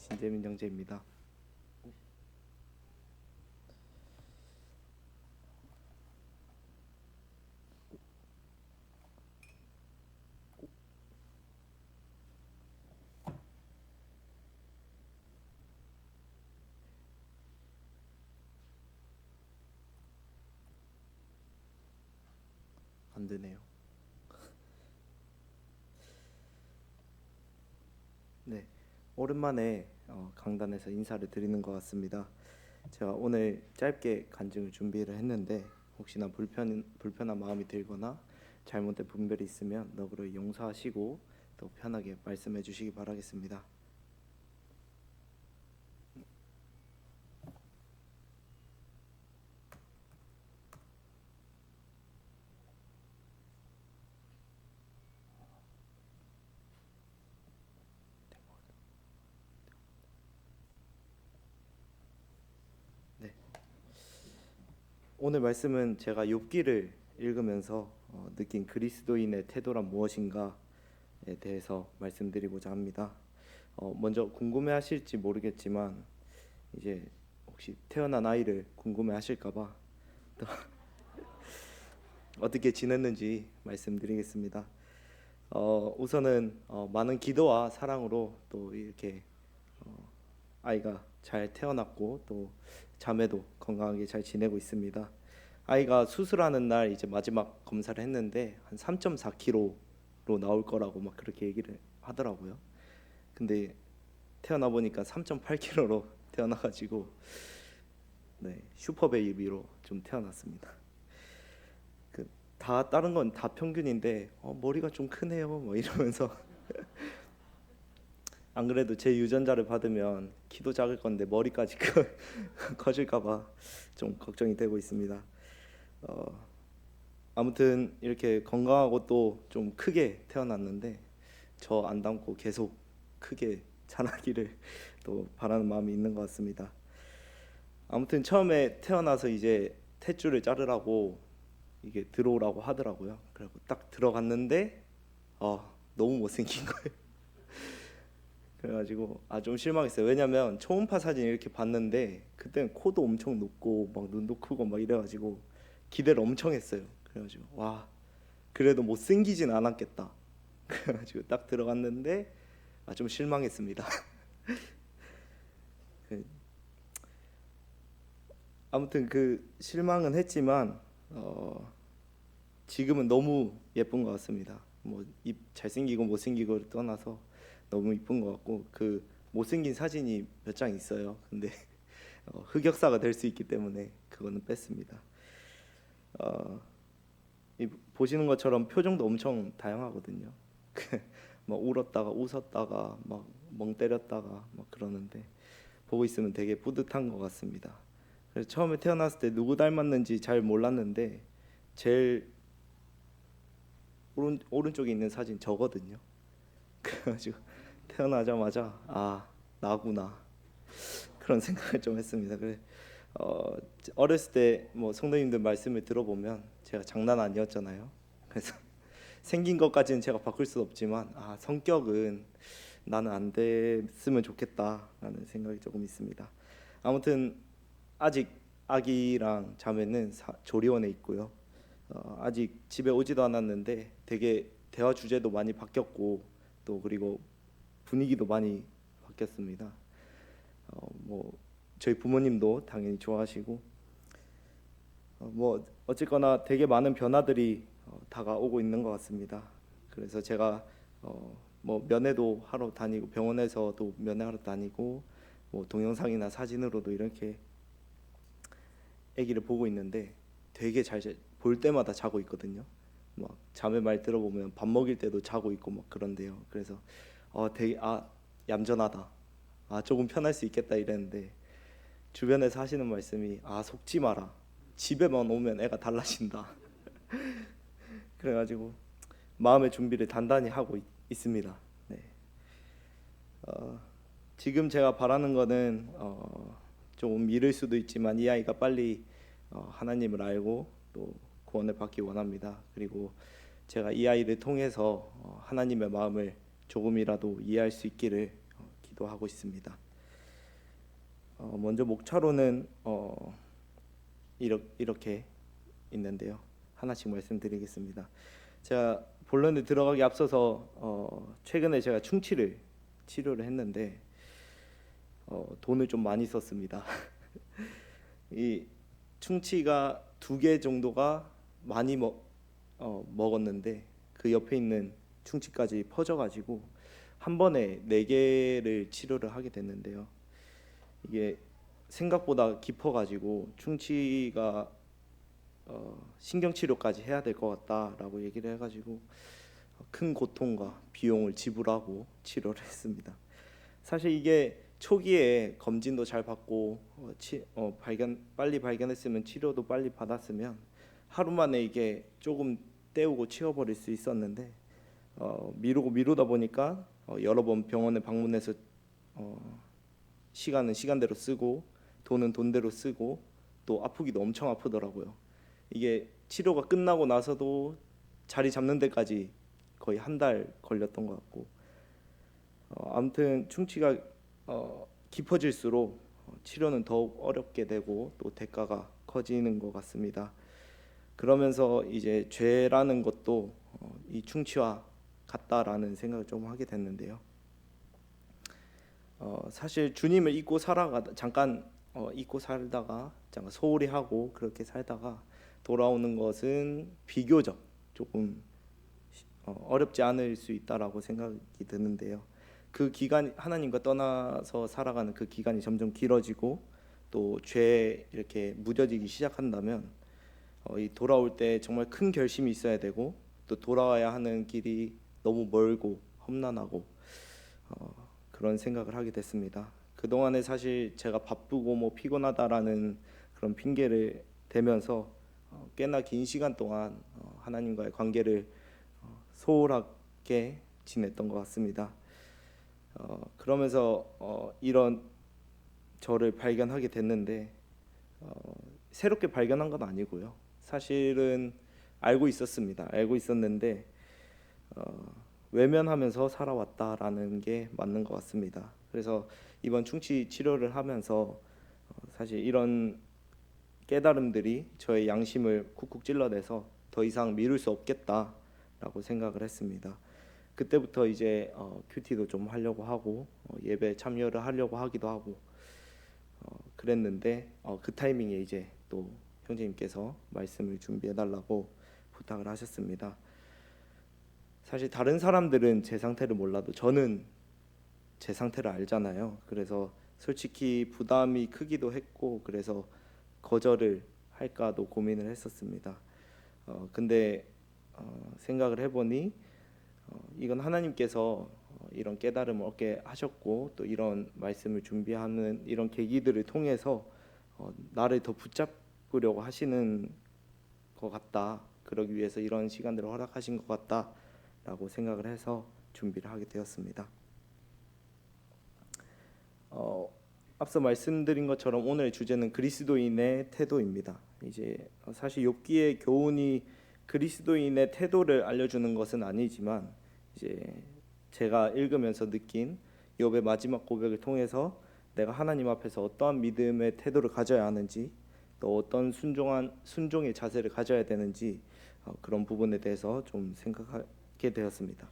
신재민 형제입니다. 안 되네요. 네, 오랜만에 강단에서 인사를 드리는 것 같습니다. 제가 오늘 짧게 간증을 준비를 했는데 혹시나 불편한 마음이 들거나 잘못된 분별이 있으면 너그러 용서하시고 또 편하게 말씀해 주시기 바라겠습니다. 네, 오늘 말씀은 제가 욥기를 읽으면서 느낀 그리스도인의 태도란 무엇인가에 대해서 말씀드리고자 합니다. 먼저 궁금해하실지 모르겠지만 이제 혹시 태어난 아이를 궁금해하실까봐 또 어떻게 지냈는지 말씀드리겠습니다. 우선은 많은 기도와 사랑으로 또 이렇게 아이가 잘 태어났고 또 자매도 건강하게 잘 지내고 있습니다. 아이가 수술하는 날 이제 마지막 검사를 했는데 한 3.4kg로 나올 거라고 막 그렇게 얘기를 하더라고요. 근데 태어나 보니까 3.8kg로 태어나가지고 네, 슈퍼 베이비로 좀 태어났습니다. 다 다른 건 다 평균인데 머리가 좀 크네요. 뭐 이러면서 안 그래도 제 유전자를 받으면 키도 작을 건데 머리까지 커질까봐 좀 걱정이 되고 있습니다. 어, 아무튼 이렇게 건강하고 또 좀 크게 태어났는데 저 안 닮고 계속 크게 자라기를 또 바라는 마음이 있는 것 같습니다. 아무튼 처음에 태어나서 이제 탯줄을 자르라고 이게 들어오라고 하더라고요. 그리고 딱 들어갔는데 너무 못생긴 거예요. 그래가지고 좀 실망했어요. 왜냐면 초음파 사진 이렇게 봤는데 그때는 코도 엄청 높고 막 눈도 크고 막 이래가지고 기대를 엄청 했어요. 그래가지고 와, 그래도 못생기진 않았겠다. 그래가지고 딱 들어갔는데 좀 실망했습니다. 그, 아무튼 그 실망은 했지만 지금은 너무 예쁜 것 같습니다. 뭐 입 잘생기고 못생기고를 떠나서 너무 이쁜 것 같고 그 못생긴 사진이 몇 장 있어요. 근데 흑역사가 될 수 있기 때문에 그거는 뺐습니다. 어, 보시는 것처럼 표정도 엄청 다양하거든요. 막 울었다가 웃었다가 막 멍 때렸다가 막 그러는데 보고 있으면 되게 뿌듯한 것 같습니다. 그래서 처음에 태어났을 때 누구 닮았는지 잘 몰랐는데 제일 오른쪽에 있는 사진 저거든요. 그래가지고 태어나자마자 나구나 그런 생각을 좀 했습니다. 그래 어, 어렸을 때 뭐 성도님들 말씀을 들어보면 제가 장난 아니었잖아요. 그래서 생긴 것까지는 제가 바꿀 수 없지만 성격은 나는 안 됐으면 좋겠다라는 생각이 조금 있습니다. 아무튼 아직 아기랑 자매는 조리원에 있고요. 아직 집에 오지도 않았는데 되게 대화 주제도 많이 바뀌었고 또 그리고 분위기도 많이 바뀌었습니다. 뭐 저희 부모님도 당연히 좋아하시고 뭐 어쨌거나 되게 많은 변화들이 다가오고 있는 것 같습니다. 그래서 제가 뭐 면회도 하러 다니고 병원에서도 면회하러 다니고 뭐 동영상이나 사진으로도 이렇게 아기를 보고 있는데 되게 잘 볼 때마다 자고 있거든요. 막 자매 말 들어보면 밥 먹일 때도 자고 있고 막 그런데요. 그래서 되게 얌전하다. 조금 편할 수 있겠다 이랬는데 주변에서 하시는 말씀이 속지 마라. 집에만 오면 애가 달라진다. 그래가지고 마음의 준비를 단단히 하고 있습니다. 네. 어, 지금 제가 바라는 거는 조금 미룰 수도 있지만 이 아이가 빨리 하나님을 알고 또 구원을 받기 원합니다. 그리고 제가 이 아이를 통해서 하나님의 마음을 조금이라도 이해할 수 있기를 기도하고 있습니다. 먼저 목차로는 이렇게 있는데요. 하나씩 말씀드리겠습니다. 제가 본론에 들어가기 앞서서 최근에 제가 충치를 치료를 했는데 돈을 좀 많이 썼습니다. 이 충치가 2개 정도가 많이 먹었는데 그 옆에 있는 충치까지 퍼져가지고 한 번에 4개를 치료를 하게 됐는데요. 이게 생각보다 깊어가지고 충치가 신경치료까지 해야 될 것 같다라고 얘기를 해가지고 큰 고통과 비용을 지불하고 치료를 했습니다. 사실 이게 초기에 검진도 잘 받고 빨리 발견했으면 치료도 빨리 받았으면 하루 만에 이게 조금 때우고 치워버릴 수 있었는데 미루고 미루다 보니까 여러 번 병원에 방문해서 시간은 시간대로 쓰고 돈은 돈대로 쓰고 또 아프기도 엄청 아프더라고요. 이게 치료가 끝나고 나서도 자리 잡는 데까지 거의 1달 걸렸던 것 같고 아무튼 충치가 깊어질수록 치료는 더욱 어렵게 되고 또 대가가 커지는 것 같습니다. 그러면서 이제 죄라는 것도 이 충치와 같다라는 생각을 좀 하게 됐는데요. 사실 주님을 잊고 잠깐 잊고 살다가 잠깐 소홀히 하고 그렇게 살다가 돌아오는 것은 비교적 조금 어렵지 않을 수 있다라고 생각이 드는데요. 그 기간 하나님과 떠나서 살아가는 그 기간이 점점 길어지고 또 죄에 이렇게 무뎌지기 시작한다면 이 돌아올 때 정말 큰 결심이 있어야 되고 또 돌아와야 하는 길이 너무 멀고 험난하고 그런 생각을 하게 됐습니다. 그 동안에 사실 제가 바쁘고 뭐 피곤하다라는 그런 핑계를 대면서 꽤나 긴 시간 동안 하나님과의 관계를 소홀하게 지냈던 것 같습니다. 그러면서 이런 저를 발견하게 됐는데 새롭게 발견한 건 아니고요. 사실은 알고 있었습니다. 알고 있었는데 외면하면서 살아왔다라는 게 맞는 것 같습니다. 그래서 이번 충치 치료를 하면서 사실 이런 깨달음들이 저의 양심을 쿡쿡 찔러대서 더 이상 미룰 수 없겠다라고 생각을 했습니다. 그때부터 이제 큐티도 좀 하려고 하고 예배 참여를 하려고 하기도 하고 그랬는데 그 타이밍에 이제 또 형제님께서 말씀을 준비해 달라고 부탁을 하셨습니다. 사실 다른 사람들은 제 상태를 몰라도 저는 제 상태를 알잖아요. 그래서 솔직히 부담이 크기도 했고 그래서 거절을 할까도 고민을 했었습니다. 근데 생각을 해보니 이건 하나님께서 이런 깨달음을 얻게 하셨고 또 이런 말씀을 준비하는 이런 계기들을 통해서 나를 더 붙잡으려고 하시는 것 같다. 그러기 위해서 이런 시간들을 허락하신 것 같다라고 생각을 해서 준비를 하게 되었습니다. 앞서 말씀드린 것처럼 오늘의 주제는 그리스도인의 태도입니다. 이제 사실 욥기의 교훈이 그리스도인의 태도를 알려주는 것은 아니지만 이제 제가 읽으면서 느낀 욥의 마지막 고백을 통해서 내가 하나님 앞에서 어떠한 믿음의 태도를 가져야 하는지 또 어떤 순종의 자세를 가져야 되는지 그런 부분에 대해서 좀 생각하게 되었습니다.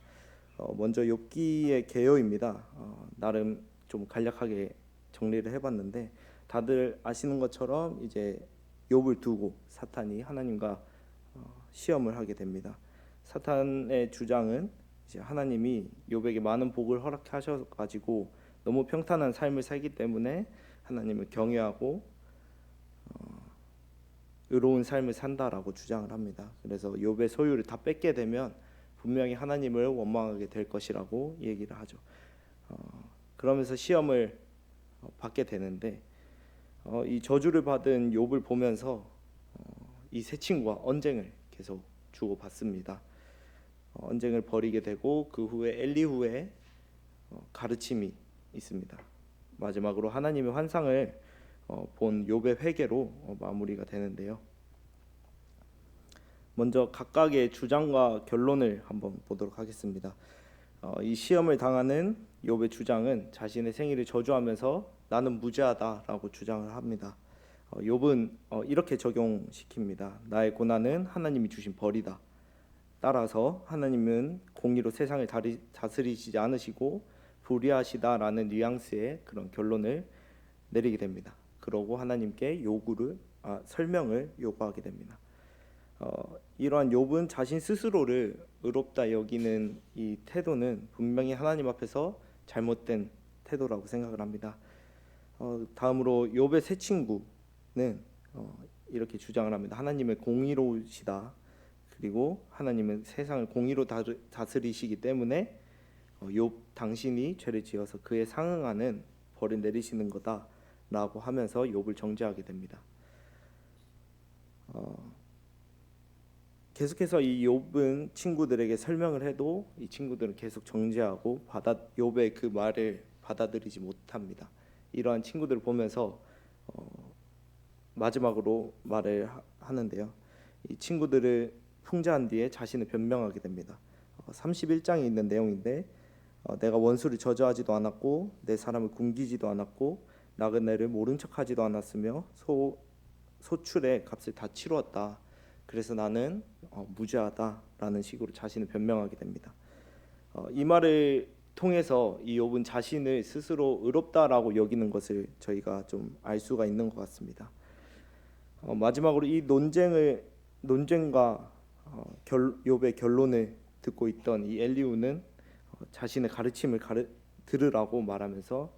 먼저 욥기의 개요입니다. 나름 좀 간략하게 정리를 해봤는데 다들 아시는 것처럼 이제 욥을 두고 사탄이 하나님과 시험을 하게 됩니다. 사탄의 주장은 이제 하나님이 욥에게 많은 복을 허락하셔가지고 너무 평탄한 삶을 살기 때문에 하나님을 경외하고 의로운 삶을 산다라고 주장을 합니다. 그래서 욥의 소유를 다 뺏게 되면 분명히 하나님을 원망하게 될 것이라고 얘기를 하죠. 그러면서 시험을 받게 되는데 이 저주를 받은 욥을 보면서 이 세 친구와 언쟁을 계속 주고받습니다. 언쟁을 벌이게 되고 그 후에 엘리후의 가르침이 있습니다. 마지막으로 하나님의 환상을 본 욥의 회개로 마무리가 되는데요. 먼저 각각의 주장과 결론을 한번 보도록 하겠습니다. 이 시험을 당하는 욥의 주장은 자신의 생일을 저주하면서 나는 무죄하다라고 주장을 합니다. 욥은 이렇게 적용시킵니다. 나의 고난은 하나님이 주신 벌이다. 따라서 하나님은 공의로 세상을 다스리시지 않으시고 불의하시다라는 뉘앙스의 그런 결론을 내리게 됩니다. 그러고 하나님께 설명을 요구하게 됩니다. 이러한 욥은 자신 스스로를 의롭다 여기는 이 태도는 분명히 하나님 앞에서 잘못된 태도라고 생각을 합니다. 다음으로 욥의 세 친구는 이렇게 주장을 합니다. 하나님은 공의로우시다. 그리고 하나님은 세상을 공의로 다스리시기 때문에 욥 당신이 죄를 지어서 그에 상응하는 벌을 내리시는 거다라고 하면서 욥을 정죄하게 됩니다. 계속해서 이 욥은 친구들에게 설명을 해도 이 친구들은 계속 정죄하고 욥의 그 말을 받아들이지 못합니다. 이러한 친구들을 보면서 마지막으로 말을 하는데요. 이 친구들을 풍자한 뒤에 자신을 변명하게 됩니다. 31장에 있는 내용인데 내가 원수를 저주하지도 않았고 내 사람을 굶기지도 않았고 나그네를 모른 척하지도 않았으며 소출의 값을 다 치루었다. 그래서 나는 무죄하다라는 식으로 자신을 변명하게 됩니다. 이 말을 통해서 이 욥은 자신을 스스로 의롭다라고 여기는 것을 저희가 좀 알 수가 있는 것 같습니다. 마지막으로 이 논쟁과 욥의 결론을 듣고 있던 이 엘리후는 자신의 가르침을 들으라고 말하면서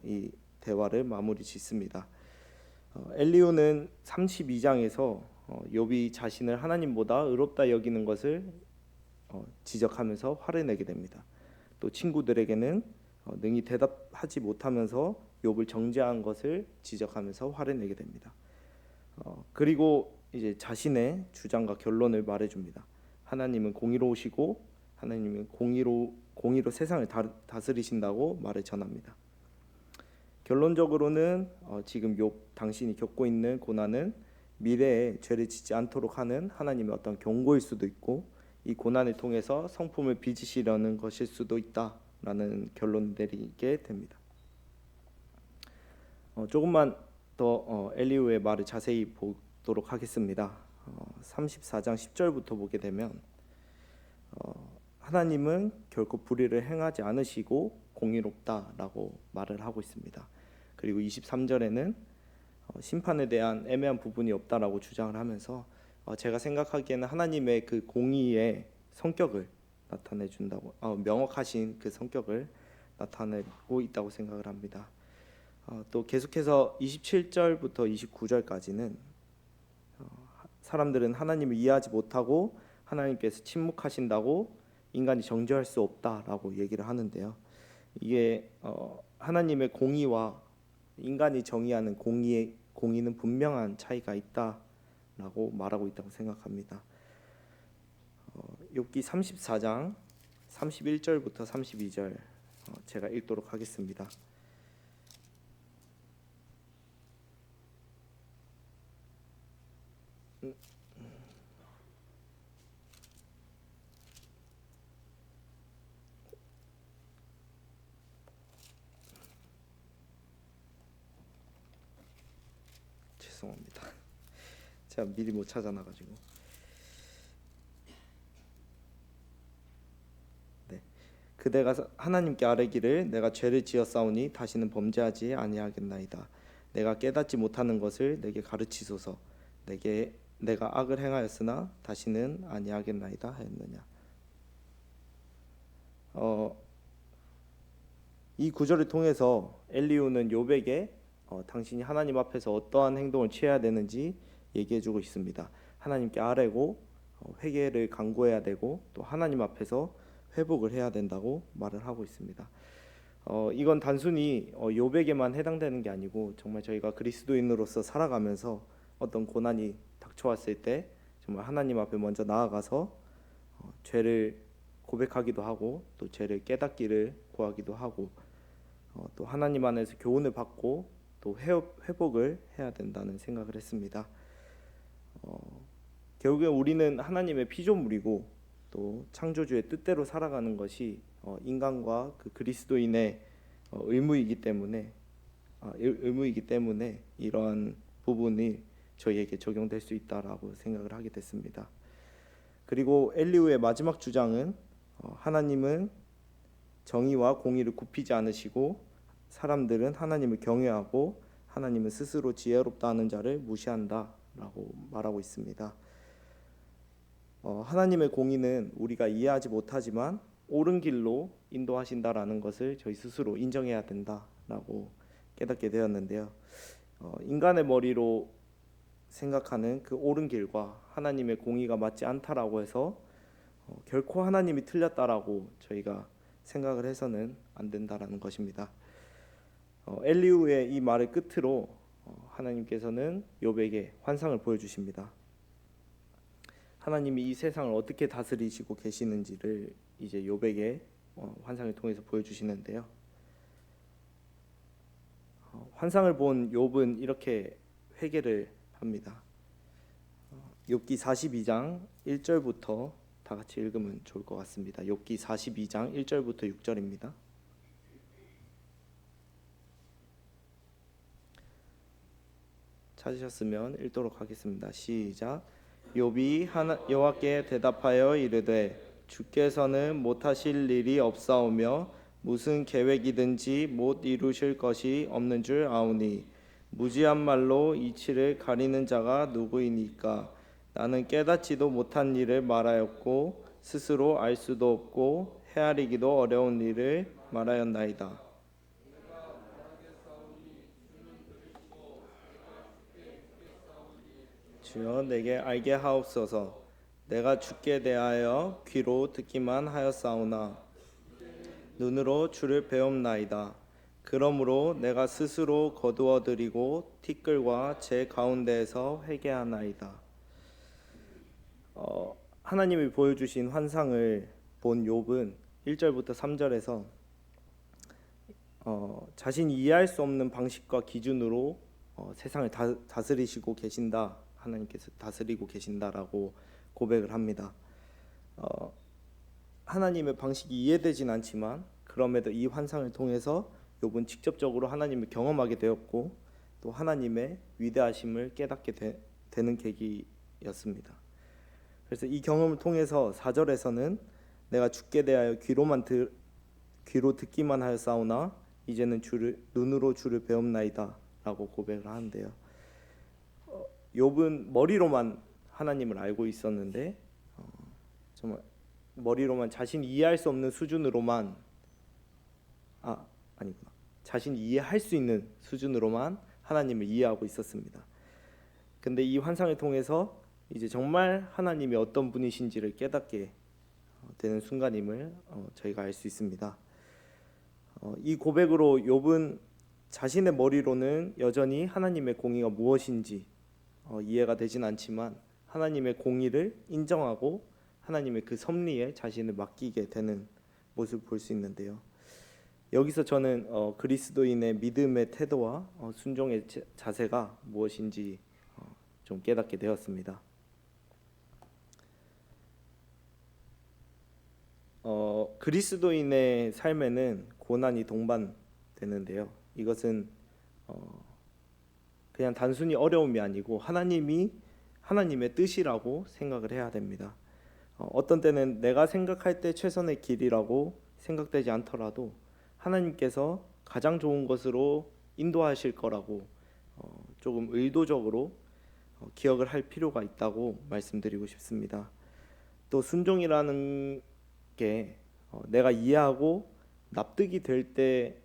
이 대화를 마무리 짓습니다. 엘리후는 32장에서 욥이 자신을 하나님보다 의롭다 여기는 것을 지적하면서 화를 내게 됩니다. 또 친구들에게는 능히 대답하지 못하면서 욥을 정죄한 것을 지적하면서 화를 내게 됩니다. 그리고 이제 자신의 주장과 결론을 말해줍니다. 하나님은 공의로우시고 하나님은 공의로 세상을 다스리신다고 말을 전합니다. 결론적으로는 지금 욥 당신이 겪고 있는 고난은 미래에 죄를 짓지 않도록 하는 하나님의 어떤 경고일 수도 있고 이 고난을 통해서 성품을 빚으시려는 것일 수도 있다라는 결론 내리게 됩니다. 조금만 더 엘리후의 말을 자세히 보도록 하겠습니다. 34장 10절부터 보게 되면 하나님은 결코 불의를 행하지 않으시고 공의롭다라고 말을 하고 있습니다. 그리고 23절에는 심판에 대한 애매한 부분이 없다라고 주장을 하면서 제가 생각하기에는 하나님의 그 공의의 성격을 나타내 준다고 명확하신 그 성격을 나타내고 있다고 생각을 합니다. 또 계속해서 27절부터 29절까지는 사람들은 하나님을 이해하지 못하고 하나님께서 침묵하신다고 인간이 정죄할 수 없다라고 얘기를 하는데요. 이게 하나님의 공의와 인간이 정의하는 공의는 분명한 차이가 있다라고 말하고 있다고 생각합니다. 욥기 34장 31절부터 32절 제가 읽도록 하겠습니다. 죄송합니다. 제가 미리 못 찾아놔가지고. 네. 그대가 하나님께 아뢰기를 내가 죄를 지었사오니 다시는 범죄하지 아니하겠나이다. 내가 깨닫지 못하는 것을 내게 가르치소서. 내가 악을 행하였으나 다시는 아니하겠나이다 하였느냐. 이 구절을 통해서 엘리후는 욥에게 당신이 하나님 앞에서 어떠한 행동을 취해야 되는지 얘기해주고 있습니다. 하나님께 아뢰고 회개를 간구해야 되고 또 하나님 앞에서 회복을 해야 된다고 말을 하고 있습니다. 이건 단순히 욥에게만 해당되는 게 아니고 정말 저희가 그리스도인으로서 살아가면서 어떤 고난이 닥쳐왔을 때 정말 하나님 앞에 먼저 나아가서 죄를 고백하기도 하고 또 죄를 깨닫기를 구하기도 하고 또 하나님 안에서 교훈을 받고 또 회복을 해야 된다는 생각을 했습니다. 결국에 우리는 하나님의 피조물이고 또 창조주의 뜻대로 살아가는 것이 인간과 그 그리스도인의 의무이기 때문에 이러한 부분이 저희에게 적용될 수 있다라고 생각을 하게 됐습니다. 그리고 엘리후의 마지막 주장은 하나님은 정의와 공의를 굽히지 않으시고 사람들은 하나님을 경외하고 하나님은 스스로 지혜롭다 하는 자를 무시한다라고 말하고 있습니다. 하나님의 공의는 우리가 이해하지 못하지만 옳은 길로 인도하신다라는 것을 저희 스스로 인정해야 된다라고 깨닫게 되었는데요. 인간의 머리로 생각하는 그 옳은 길과 하나님의 공의가 맞지 않다라고 해서 결코 하나님이 틀렸다라고 저희가 생각을 해서는 안 된다라는 것입니다. 엘리후의 이 말을 끝으로 하나님께서는 욥에게 환상을 보여주십니다. 하나님이 이 세상을 어떻게 다스리시고 계시는지를 이제 욥에게 환상을 통해서 보여주시는데요. 환상을 본 욥은 이렇게 회개를 합니다. 욥기 42장 1절부터 다 같이 읽으면 좋을 것 같습니다. 욥기 42장 1절부터 6절입니다. 찾으셨으면 읽도록 하겠습니다. 시작. 욥이 여호와께 대답하여 이르되 주께서는 못하실 일이 없사오며 무슨 계획이든지 못 이루실 것이 없는 줄 아오니 무지한 말로 이치를 가리는 자가 누구이니까. 나는 깨닫지도 못한 일을 말하였고 스스로 알 수도 없고 헤아리기도 어려운 일을 말하였나이다. 주여 내게 알게 하옵소서. 내가 주께 대하여 귀로 듣기만 하였사오나 눈으로 주를 배움나이다. 그러므로 내가 스스로 거두어드리고 티끌과 제 가운데에서 회개하나이다. 하나님이 보여주신 환상을 본 욥은 1절부터 3절에서 자신이 이해할 수 없는 방식과 기준으로 세상을 다스리시고 계신다. 하나님께서 다스리고 계신다라고 고백을 합니다. 하나님의 방식이 이해되진 않지만 그럼에도 이 환상을 통해서 욥은 직접적으로 하나님을 경험하게 되었고 또 하나님의 위대하심을 깨닫게 되는 계기였습니다. 그래서 이 경험을 통해서 4절에서는 내가 주께 대하여 귀로 듣기만 하였사오나 이제는 눈으로 주를 배움나이다 라고 고백을 하는데요. 욥은 머리로만 하나님을 알고 있었는데 정말 머리로만 자신이 이해할 수 없는 수준으로만 자신이 이해할 수 있는 수준으로만 하나님을 이해하고 있었습니다. 근데 이 환상을 통해서 이제 정말 하나님이 어떤 분이신지를 깨닫게 되는 순간임을 저희가 알 수 있습니다. 이 고백으로 욥은 자신의 머리로는 여전히 하나님의 공의가 무엇인지 이해가 되진 않지만 하나님의 공의를 인정하고 하나님의 그 섭리에 자신을 맡기게 되는 모습을 볼 수 있는데요. 여기서 저는 그리스도인의 믿음의 태도와 순종의 자세가 무엇인지 좀 깨닫게 되었습니다. 그리스도인의 삶에는 고난이 동반되는데요. 이것은 그냥 단순히 어려움이 아니고 하나님의 뜻이라고 생각을 해야 됩니다. 어떤 때는 내가 생각할 때 최선의 길이라고 생각되지 않더라도 하나님께서 가장 좋은 것으로 인도하실 거라고 조금 의도적으로 기억을 할 필요가 있다고 말씀드리고 싶습니다. 또 순종이라는 게 내가 이해하고 납득이 될 때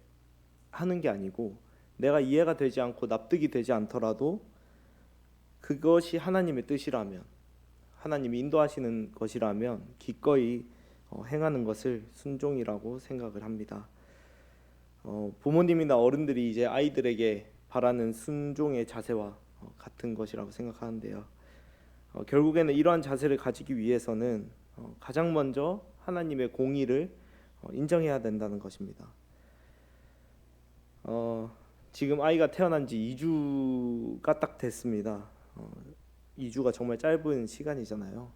하는 게 아니고 내가 이해가 되지 않고 납득이 되지 않더라도 그것이 하나님의 뜻이라면 하나님이 인도하시는 것이라면 기꺼이 행하는 것을 순종이라고 생각을 합니다. 부모님이나 어른들이 이제 아이들에게 바라는 순종의 자세와 같은 것이라고 생각하는데요. 결국에는 이러한 자세를 가지기 위해서는 가장 먼저 하나님의 공의를 인정해야 된다는 것입니다. 지금 아이가 태어난 지 2주가 딱 됐습니다. 2주가 정말 짧은 시간이잖아요.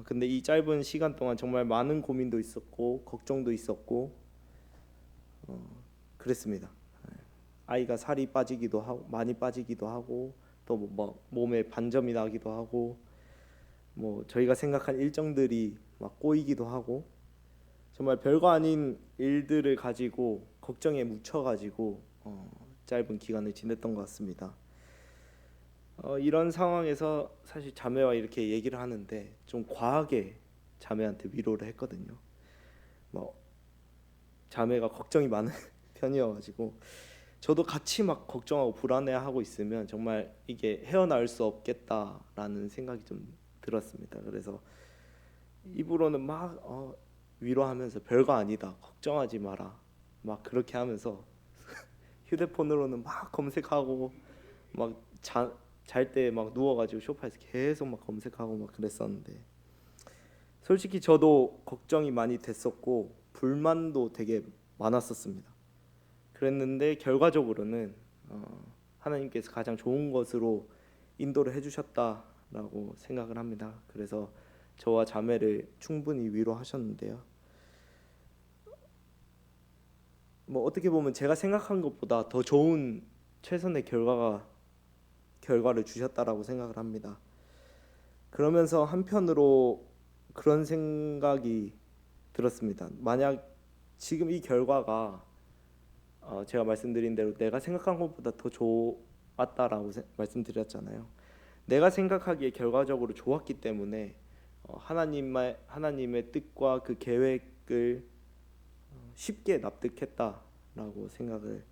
근데 이 짧은 시간 동안 정말 많은 고민도 있었고 걱정도 있었고 그랬습니다. 아이가 살이 빠지기도 하고 많이 빠지기도 하고 또 뭐 몸에 반점이 나기도 하고 뭐 저희가 생각한 일정들이 막 꼬이기도 하고 정말 별거 아닌 일들을 가지고 걱정에 묻혀가지고 짧은 기간을 지냈던 것 같습니다. 이런 상황에서 사실 자매와 이렇게 얘기를 하는데 좀 과하게 자매한테 위로를 했거든요. 뭐 자매가 걱정이 많은 편이어가지고 저도 같이 막 걱정하고 불안해하고 있으면 정말 이게 헤어나올 수 없겠다라는 생각이 좀 들었습니다. 그래서 입으로는 막 위로하면서 별거 아니다, 걱정하지 마라, 막 그렇게 하면서 휴대폰으로는 막 검색하고 막 잘 때 막 누워가지고 소파에서 계속 막 검색하고 막 그랬었는데 솔직히 저도 걱정이 많이 됐었고 불만도 되게 많았었습니다. 그랬는데 결과적으로는 하나님께서 가장 좋은 것으로 인도를 해주셨다라고 생각을 합니다. 그래서 저와 자매를 충분히 위로하셨는데요. 뭐 어떻게 보면 제가 생각한 것보다 더 좋은 최선의 결과를 주셨다라고 생각을 합니다. 그러면서 한편으로 그런 생각이 들었습니다. 만약 지금 이 결과가 제가 말씀드린 대로 내가 생각한 것보다 더 좋았다라고 말씀드렸잖아요. 내가 생각하기에 결과적으로 좋았기 때문에 하나님의 뜻과 그 계획을 쉽게 납득했다라고 생각을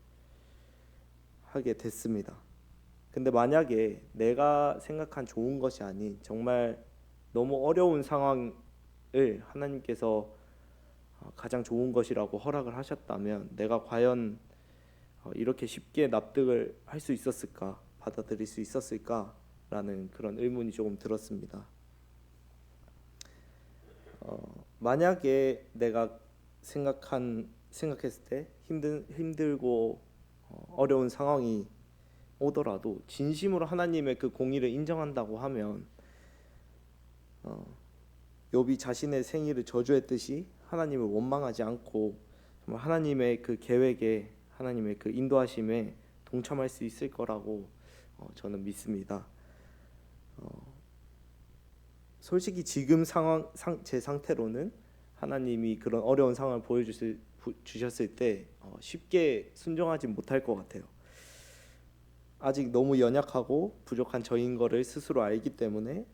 하게 됐습니다. 근데 만약에 내가 생각한 좋은 것이 아닌 정말 너무 어려운 상황을 하나님께서 가장 좋은 것이라고 허락을 하셨다면 내가 과연 이렇게 쉽게 납득을 할 수 있었을까, 받아들일 수 있었을까라는 그런 의문이 조금 들었습니다. 만약에 내가 생각했을 때 힘들고 어려운 상황이 오더라도 진심으로 하나님의 그 공의를 인정한다고 하면 욥이 자신의 생일을 저주했듯이 하나님을 원망하지 않고 정말 하나님의 그 계획에 하나님의 그 인도하심에 동참할 수 있을 거라고 저는 믿습니다. 솔직히 지금 제 상태로는 하나님이 그런 어려운 상황을 주셨을 때 쉽게 순종하지 못할 것 같아요. 아직 너무 연약하고 부족한 저인 거를 스스로 알기 때문에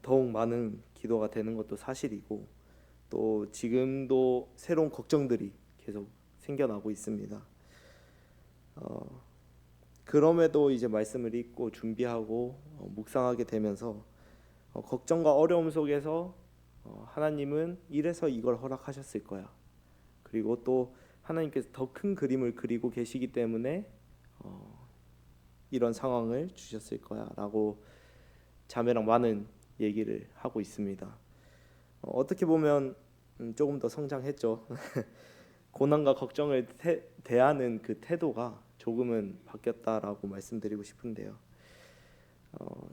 더욱 많은 기도가 되는 것도 사실이고 또 지금도 새로운 걱정들이 계속 생겨나고 있습니다. 그럼에도 이제 말씀을 읽고 준비하고 묵상하게 되면서 걱정과 어려움 속에서 하나님은 이래서 이걸 허락하셨을 거야. 그리고 또 하나님께서 더 큰 그림을 그리고 계시기 때문에 이런 상황을 주셨을 거야 라고 자매랑 많은 얘기를 하고 있습니다. 어떻게 보면 조금 더 성장했죠. 고난과 걱정을 대하는 그 태도가 조금은 바뀌었다라고 말씀드리고 싶은데요.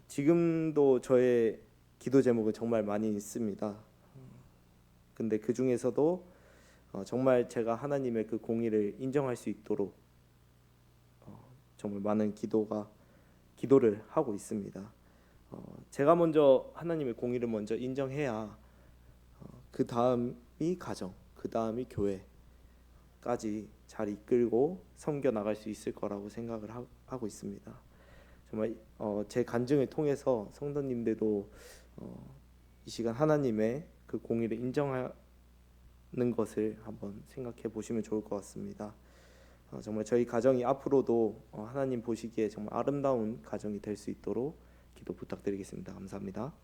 지금도 저의 기도 제목은 정말 많이 있습니다. 근데 그 중에서도 정말 제가 하나님의 그 공의를 인정할 수 있도록 정말 많은 기도를 하고 있습니다. 제가 먼저 하나님의 공의를 먼저 인정해야 그 다음이 가정, 그 다음이 교회까지 잘 이끌고 섬겨 나갈 수 있을 거라고 생각을 하고 있습니다. 정말 제 간증을 통해서 성도님들도 이 시간 하나님의 그 공의를 인정하는 것을 한번 생각해 보시면 좋을 것 같습니다. 정말 저희 가정이 앞으로도 하나님 보시기에 정말 아름다운 가정이 될 수 있도록 기도 부탁드리겠습니다. 감사합니다.